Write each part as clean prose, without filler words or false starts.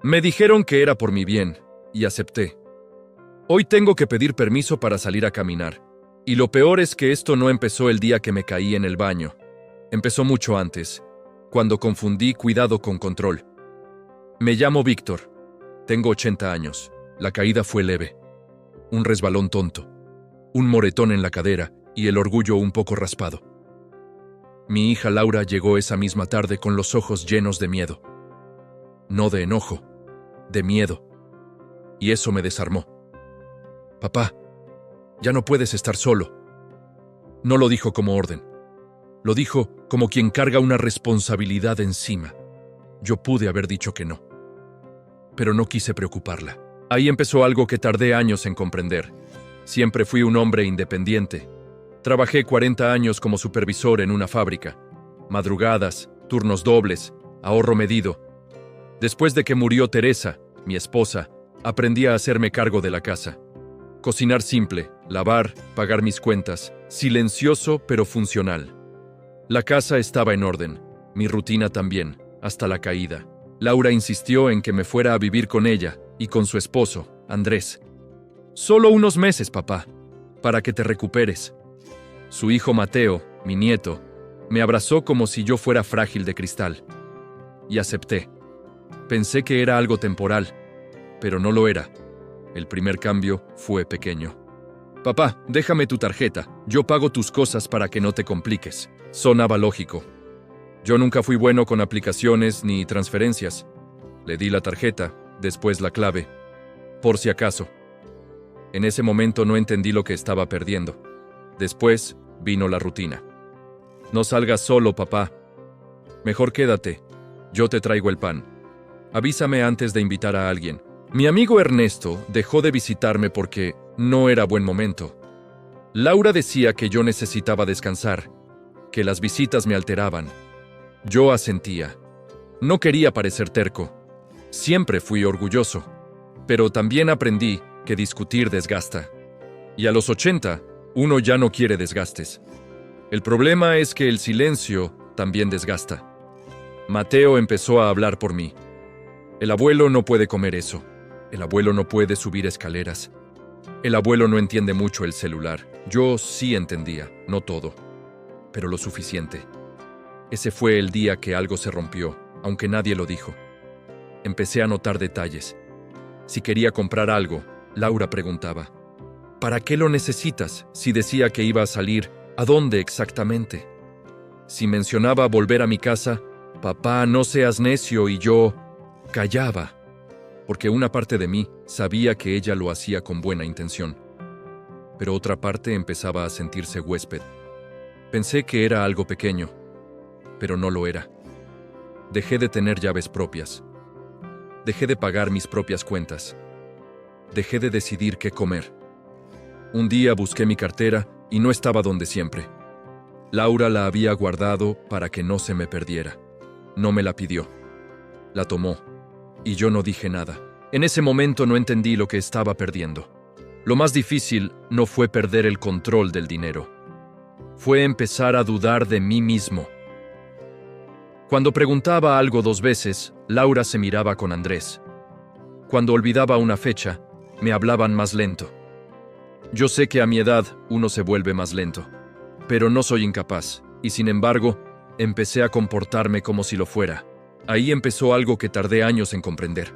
Me dijeron que era por mi bien, y acepté. Hoy tengo que pedir permiso para salir a caminar. Y lo peor es que esto no empezó el día que me caí en el baño. Empezó mucho antes, cuando confundí cuidado con control. Me llamo Víctor. Tengo 80 años. La caída fue leve. Un resbalón tonto. Un moretón en la cadera y el orgullo un poco raspado. Mi hija Laura llegó esa misma tarde con los ojos llenos de miedo. No de enojo, de miedo. Y eso me desarmó. Papá, ya no puedes estar solo. No lo dijo como orden. Lo dijo como quien carga una responsabilidad encima. Yo pude haber dicho que no. Pero no quise preocuparla. Ahí empezó algo que tardé años en comprender. Siempre fui un hombre independiente. Trabajé 40 años como supervisor en una fábrica. Madrugadas, turnos dobles, ahorro medido. Después de que murió Teresa, mi esposa, aprendí a hacerme cargo de la casa. Cocinar simple, lavar, pagar mis cuentas, silencioso pero funcional. La casa estaba en orden, mi rutina también, hasta la caída. Laura insistió en que me fuera a vivir con ella y con su esposo, Andrés. Solo unos meses, papá, para que te recuperes. Su hijo Mateo, mi nieto, me abrazó como si yo fuera frágil de cristal. Y acepté. Pensé que era algo temporal, pero no lo era. El primer cambio fue pequeño. Papá, déjame tu tarjeta. Yo pago tus cosas para que no te compliques. Sonaba lógico. Yo nunca fui bueno con aplicaciones ni transferencias. Le di la tarjeta, después la clave. Por si acaso. En ese momento no entendí lo que estaba perdiendo. Después vino la rutina. No salgas solo, papá. Mejor quédate. Yo te traigo el pan. Avísame antes de invitar a alguien. Mi amigo Ernesto dejó de visitarme porque no era buen momento. Laura decía que yo necesitaba descansar, que las visitas me alteraban. Yo asentía. No quería parecer terco. Siempre fui orgulloso. Pero también aprendí que discutir desgasta. Y a los 80, uno ya no quiere desgastes. El problema es que el silencio también desgasta. Mateo empezó a hablar por mí. El abuelo no puede comer eso. El abuelo no puede subir escaleras. El abuelo no entiende mucho el celular. Yo sí entendía, no todo, pero lo suficiente. Ese fue el día que algo se rompió, aunque nadie lo dijo. Empecé a notar detalles. Si quería comprar algo, Laura preguntaba, ¿para qué lo necesitas? Si decía que iba a salir, ¿a dónde exactamente? Si mencionaba volver a mi casa, papá, no seas necio, y yo callaba, porque una parte de mí sabía que ella lo hacía con buena intención. Pero otra parte empezaba a sentirse huésped. Pensé que era algo pequeño, pero no lo era. Dejé de tener llaves propias. Dejé de pagar mis propias cuentas. Dejé de decidir qué comer. Un día busqué mi cartera y no estaba donde siempre. Laura la había guardado para que no se me perdiera. No me la pidió. La tomó, y yo no dije nada. En ese momento no entendí lo que estaba perdiendo. Lo más difícil no fue perder el control del dinero. Fue empezar a dudar de mí mismo. Cuando preguntaba algo 2 veces, Laura se miraba con Andrés. Cuando olvidaba una fecha, me hablaban más lento. Yo sé que a mi edad uno se vuelve más lento, pero no soy incapaz, y sin embargo, empecé a comportarme como si lo fuera. Ahí empezó algo que tardé años en comprender.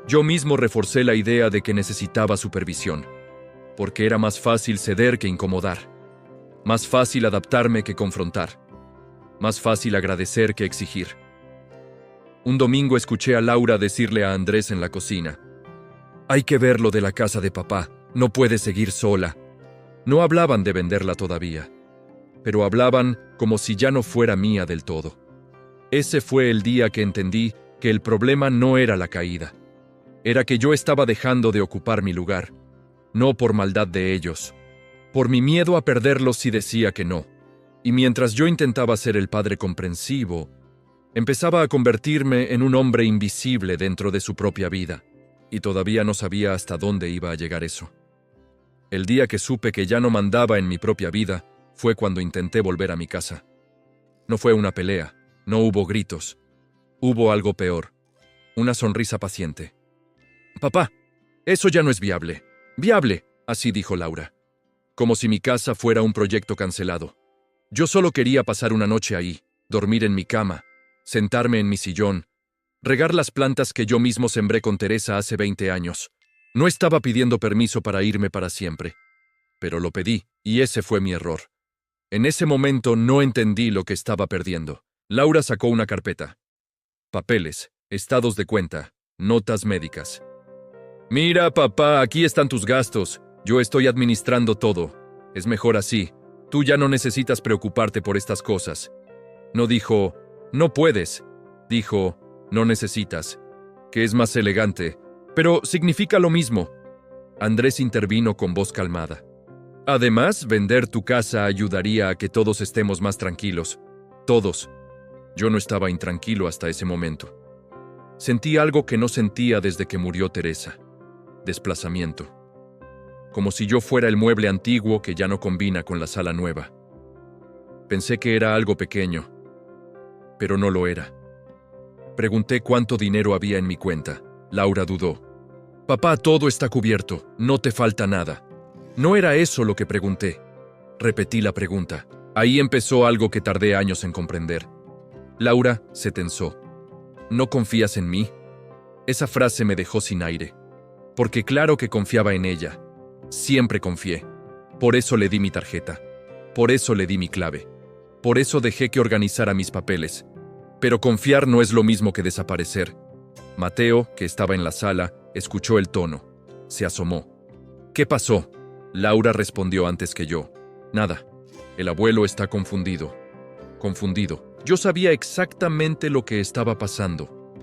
Yo mismo reforcé la idea de que necesitaba supervisión, porque era más fácil ceder que incomodar, más fácil adaptarme que confrontar, más fácil agradecer que exigir. Un domingo escuché a Laura decirle a Andrés en la cocina, «Hay que ver lo de la casa de papá, no puede seguir sola». No hablaban de venderla todavía, pero hablaban como si ya no fuera mía del todo. Ese fue el día que entendí que el problema no era la caída. Era que yo estaba dejando de ocupar mi lugar, no por maldad de ellos, por mi miedo a perderlos si decía que no. Y mientras yo intentaba ser el padre comprensivo, empezaba a convertirme en un hombre invisible dentro de su propia vida, y todavía no sabía hasta dónde iba a llegar eso. El día que supe que ya no mandaba en mi propia vida fue cuando intenté volver a mi casa. No fue una pelea, no hubo gritos. Hubo algo peor. una sonrisa paciente. Papá, eso ya no es viable. Viable, así dijo Laura. Como si mi casa fuera un proyecto cancelado. Yo solo quería pasar una noche ahí, dormir en mi cama, sentarme en mi sillón, regar las plantas que yo mismo sembré con Teresa hace 20 años. No estaba pidiendo permiso para irme para siempre. Pero lo pedí, y ese fue mi error. En ese momento no entendí lo que estaba perdiendo. Laura sacó una carpeta. Papeles, estados de cuenta, notas médicas. Mira, papá, aquí están tus gastos. Yo estoy administrando todo. Es mejor así. Tú ya no necesitas preocuparte por estas cosas. No dijo, no puedes. Dijo, no necesitas, que es más elegante, pero significa lo mismo. Andrés intervino con voz calmada. Además, vender tu casa ayudaría a que todos estemos más tranquilos. Todos. Yo no estaba intranquilo hasta ese momento. Sentí algo que no sentía desde que murió Teresa. Desplazamiento. Como si yo fuera el mueble antiguo que ya no combina con la sala nueva. Pensé que era algo pequeño, pero no lo era. Pregunté cuánto dinero había en mi cuenta. Laura dudó. Papá, todo está cubierto, no te falta nada. No era eso lo que pregunté. Repetí la pregunta. Ahí empezó algo que tardé años en comprender. Laura se tensó. ¿No confías en mí? Esa frase me dejó sin aire. Porque claro que confiaba en ella. Siempre confié. Por eso le di mi tarjeta. Por eso le di mi clave. Por eso dejé que organizara mis papeles. Pero confiar no es lo mismo que desaparecer. Mateo, que estaba en la sala, escuchó el tono. Se asomó. ¿Qué pasó? Laura respondió antes que yo. Nada. El abuelo está confundido. Confundido. Yo sabía exactamente lo que estaba pasando.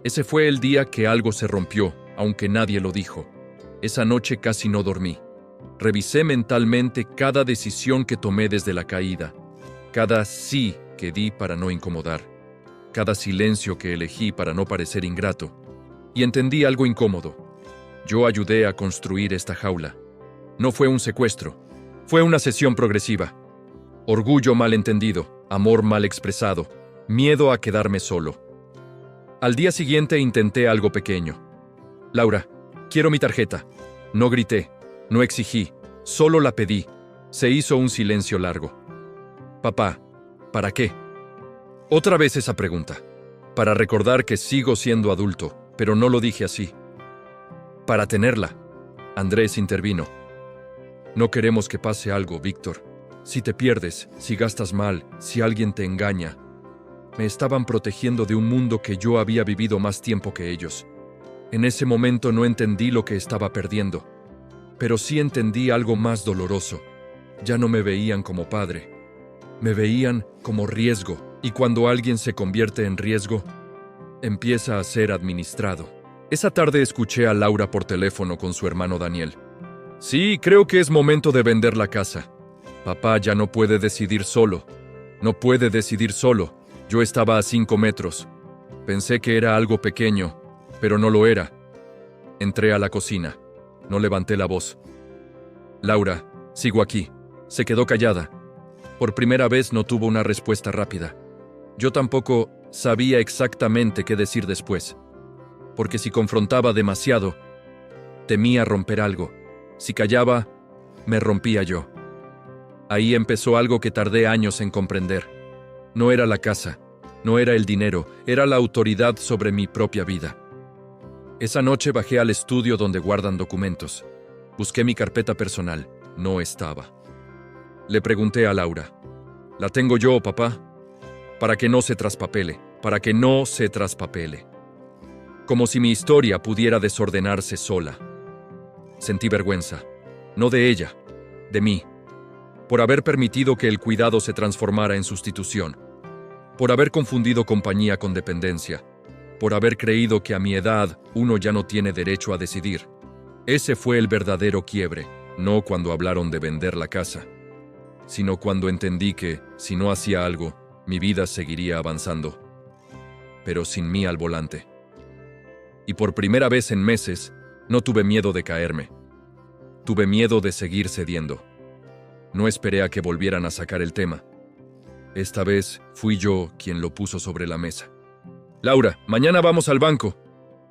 Ese fue el día que algo se rompió, aunque nadie lo dijo. Esa noche casi no dormí. Revisé mentalmente cada decisión que tomé desde la caída. Cada sí que di para no incomodar. Cada silencio que elegí para no parecer ingrato. Y entendí algo incómodo. Yo ayudé a construir esta jaula. No fue un secuestro. Fue una cesión progresiva. Orgullo mal entendido, amor mal expresado, miedo a quedarme solo. Al día siguiente intenté algo pequeño. Laura, quiero mi tarjeta. No grité, no exigí, solo la pedí. Se hizo un silencio largo. Papá, ¿para qué? Otra vez esa pregunta. Para recordar que sigo siendo adulto, pero no lo dije así. Para tenerla. Andrés intervino. No queremos que pase algo, Víctor. Si te pierdes, si gastas mal, si alguien te engaña. Me estaban protegiendo de un mundo que yo había vivido más tiempo que ellos. En ese momento no entendí lo que estaba perdiendo. Pero sí entendí algo más doloroso. Ya no me veían como padre. Me veían como riesgo. Y cuando alguien se convierte en riesgo, empieza a ser administrado. Esa tarde escuché a Laura por teléfono con su hermano Daniel. Sí, creo que es momento de vender la casa. Papá ya no puede decidir solo. No puede decidir solo. Yo estaba a 5 metros. Pensé que era algo pequeño, pero no lo era. Entré a la cocina. No levanté la voz. Laura, sigo aquí. Se quedó callada. Por primera vez no tuvo una respuesta rápida. Yo tampoco sabía exactamente qué decir después. Porque si confrontaba demasiado, temía romper algo. Si callaba, me rompía yo. Ahí empezó algo que tardé años en comprender. No era la casa, no era el dinero, era la autoridad sobre mi propia vida. Esa noche bajé al estudio donde guardan documentos. Busqué mi carpeta personal. No estaba. Le pregunté a Laura. ¿La tengo yo, papá? Para que no se traspapele, para que no se traspapele. Como si mi historia pudiera desordenarse sola. Sentí vergüenza. No de ella, de mí. Por haber permitido que el cuidado se transformara en sustitución, por haber confundido compañía con dependencia, por haber creído que a mi edad uno ya no tiene derecho a decidir. Ese fue el verdadero quiebre, no cuando hablaron de vender la casa, sino cuando entendí que, si no hacía algo, mi vida seguiría avanzando, pero sin mí al volante. Y por primera vez en meses, no tuve miedo de caerme. Tuve miedo de seguir cediendo. No esperé a que volvieran a sacar el tema. Esta vez fui yo quien lo puso sobre la mesa. Laura, mañana vamos al banco.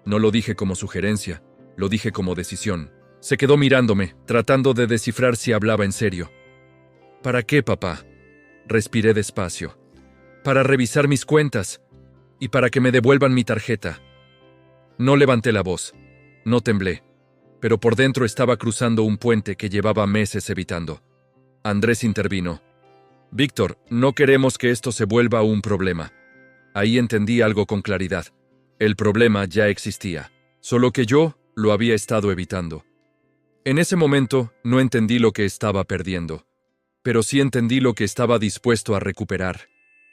No lo dije como sugerencia, lo dije como decisión. Se quedó mirándome, tratando de descifrar si hablaba en serio. ¿Para qué, papá? Respiré despacio. Para revisar mis cuentas y para que me devuelvan mi tarjeta. No levanté la voz, no temblé, pero por dentro estaba cruzando un puente que llevaba meses evitando. Andrés intervino. Víctor, no queremos que esto se vuelva un problema. Ahí entendí algo con claridad. El problema ya existía, solo que yo lo había estado evitando. En ese momento no entendí lo que estaba perdiendo, pero sí entendí lo que estaba dispuesto a recuperar.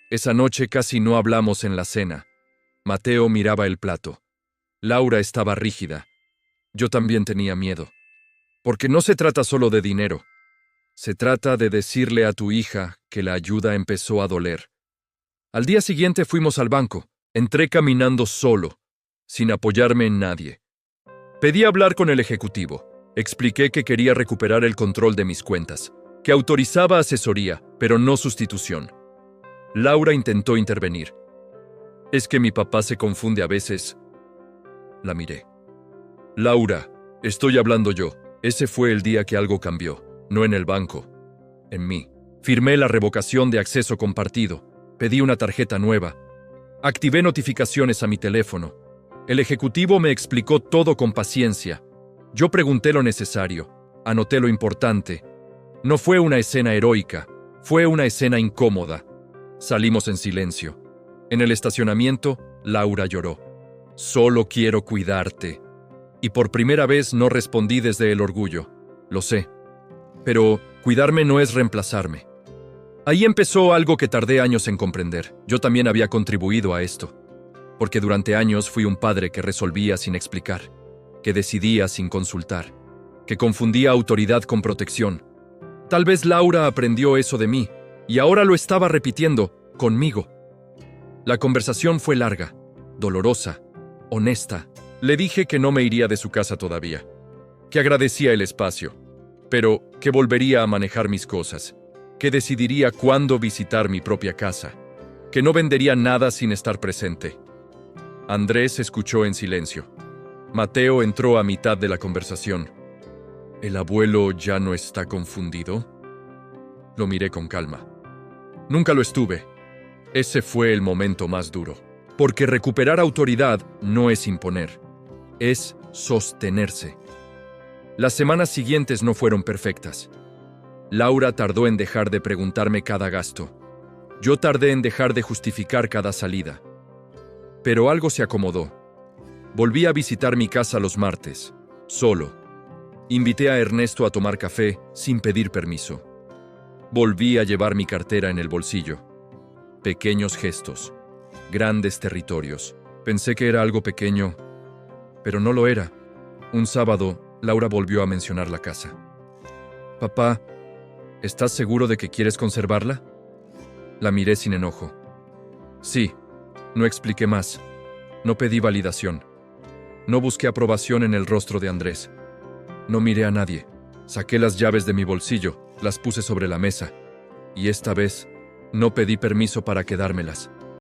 Esa noche casi no hablamos en la cena. Mateo miraba el plato. Laura estaba rígida. Yo también tenía miedo. Porque no se trata solo de dinero. Se trata de decirle a tu hija que la ayuda empezó a doler. Al día siguiente fuimos al banco. Entré caminando solo, sin apoyarme en nadie. Pedí hablar con el ejecutivo. Expliqué que quería recuperar el control de mis cuentas, que autorizaba asesoría, pero no sustitución. Laura intentó intervenir. Es que mi papá se confunde a veces. La miré. Laura, estoy hablando yo. Ese fue el día que algo cambió, no en el banco, en mí. Firmé la revocación de acceso compartido. Pedí una tarjeta nueva. Activé notificaciones a mi teléfono. El ejecutivo me explicó todo con paciencia. Yo pregunté lo necesario. Anoté lo importante. No fue una escena heroica. Fue una escena incómoda. Salimos en silencio. En el estacionamiento, Laura lloró. Solo quiero cuidarte. Y por primera vez no respondí desde el orgullo. Lo sé. Pero cuidarme no es reemplazarme. Ahí empezó algo que tardé años en comprender. Yo también había contribuido a esto. Porque durante años fui un padre que resolvía sin explicar, que decidía sin consultar, que confundía autoridad con protección. Tal vez Laura aprendió eso de mí, y ahora lo estaba repitiendo conmigo. La conversación fue larga, dolorosa, honesta. Le dije que no me iría de su casa todavía, que agradecía el espacio, pero que volvería a manejar mis cosas, que decidiría cuándo visitar mi propia casa, que no vendería nada sin estar presente. Andrés escuchó en silencio. Mateo entró a mitad de la conversación. ¿El abuelo ya no está confundido? Lo miré con calma. Nunca lo estuve. Ese fue el momento más duro. Porque recuperar autoridad no es imponer, es sostenerse. Las semanas siguientes no fueron perfectas. Laura tardó en dejar de preguntarme cada gasto. Yo tardé en dejar de justificar cada salida. Pero algo se acomodó. Volví a visitar mi casa los martes, solo. Invité a Ernesto a tomar café sin pedir permiso. Volví a llevar mi cartera en el bolsillo. Pequeños gestos, grandes territorios. Pensé que era algo pequeño, pero no lo era. Un sábado, Laura volvió a mencionar la casa. Papá, ¿estás seguro de que quieres conservarla? La miré sin enojo. Sí. No expliqué más. No pedí validación. No busqué aprobación en el rostro de Andrés. No miré a nadie. Saqué las llaves de mi bolsillo, las puse sobre la mesa. Y esta vez, no pedí permiso para quedármelas.